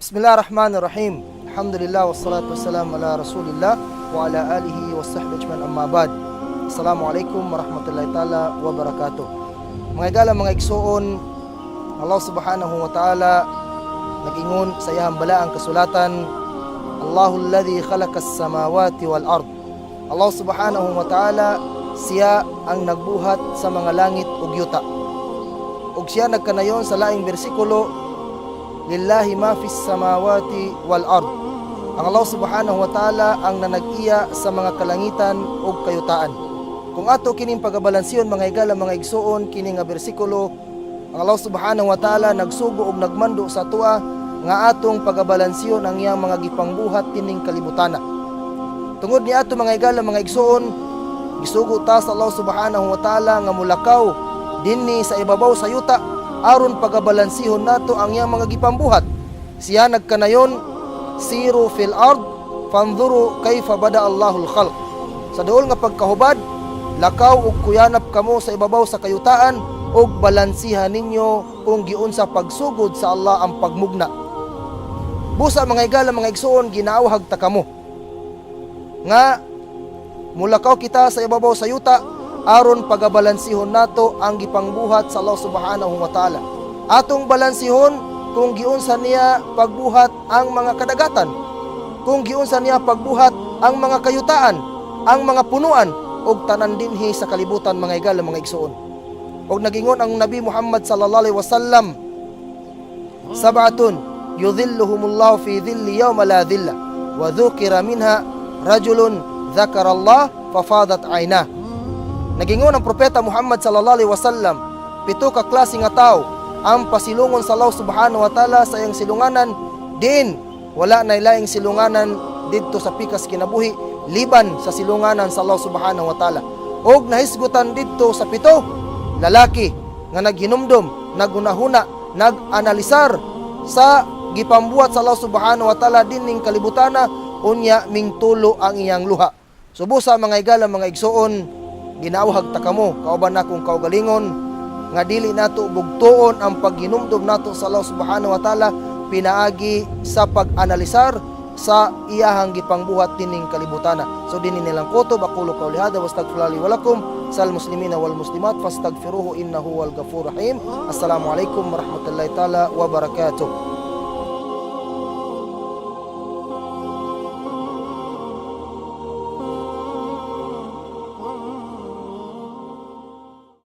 Bismillahirrahmanirrahim. Alhamdulillah wassalatu wassalamu ala Rasulillah wa ala alihi wa sahbihi ajmain, amma ba'd. Assalamualaikum warahmatullahi taala wabarakatuh. Mga igala, mga igsuon, Allah subhanahu wa ta'ala nagingon sa iyang balaang kasulatan, Allahul ladzi khalaqas samawati wal ard. Allah subhanahu wa ta'ala, siya ang nagbuhat sa mga langit ug yuta. Ug siya nagkanayon sa laing bersikulo, lillahi ma fis samawati wal ard. Ang Allah subhanahu wa ta'ala ang nanag-iya sa mga kalangitan ug kayutaan. Kung ato kining pagabalansiyon, mga igala, mga igsuon, kining nga bersikulo, ang Allah subhanahu wa ta'ala nagsugo ug nagmando sa tuwa nga atong pagabalansiyon ang iyang mga gipangbuhat tining kalibutana. Tungod ni ato, mga igala, mga igsuon, gisugo ta sa Allah subhanahu wa ta'ala nga mulakaw dinhi sa ibabaw sa yuta aron pagabalansihon nato ang iyang mga gipambuhat. Siya nagkanayon, siru fil ard fanzuru kayfa bada Allahul khalq. Sa duol nga pagkahubad, lakaw ug kuyanap kamo sa ibabaw sa kayutaan ug balansihan ninyo kung giunsa pagsugod sa Allah ang pagmugna. Busa, mga igala, mga igsuon, ginaawhag ta kamo nga mulakaw kita sa ibabaw sa yuta aron pagabalansihon nato ang gipangbuhat sa Allah subhanahu wa ta'ala. Atong balansihon kung giunsa niya pagbuhat ang mga kadagatan, kung giunsa niya pagbuhat ang mga kayutaan, ang mga punuan ug tanan dinhi sa kalibutan, mga igala, mga igsuon. Ug nagingon ang Nabi Muhammad sallallahu alaihi wasallam, sab'atun yudhilluhumullahu fi dhilli yawma la dhilla wa dhukira minha rajulun dzakara Allah fafadat aynah. Nagingon ang propeta Muhammad sallallahu alaihi wasallam, 7 ka klase nga tao ang pasilungon sa Allah subhanahu wa ta'ala sa iyang silunganan, din wala na ilaing silunganan didto sa pikas kinabuhi liban sa silunganan sa Allah subhanahu wa ta'ala. Og nahisgutan didto sa 7 lalaki nga naghinumdom, nagunahuna, nag-analisar sa gipambuhat sa Allah subhanahu wa ta'ala dining kalibutana, unya mingtulo ang iyang luha. Subusa, mga igala, mga igsuon, ginawhag ta kamo kauban akong kaugalingon nga dili nato bugtuon ang paghinumdom nato sa Allah subhanahu wa ta'ala pinaagi sa pag-analisar sa iyahang gipangbuhat tining kalibutana. So dinhi nilang kutob, aqulu qawli hadha wastaghfirullahi wa lakum sal muslimina wal muslimat fastaghfiruhu innahu wal ghafurur rahim. Assalamu alaikum warahmatullahi taala wabarakatuh.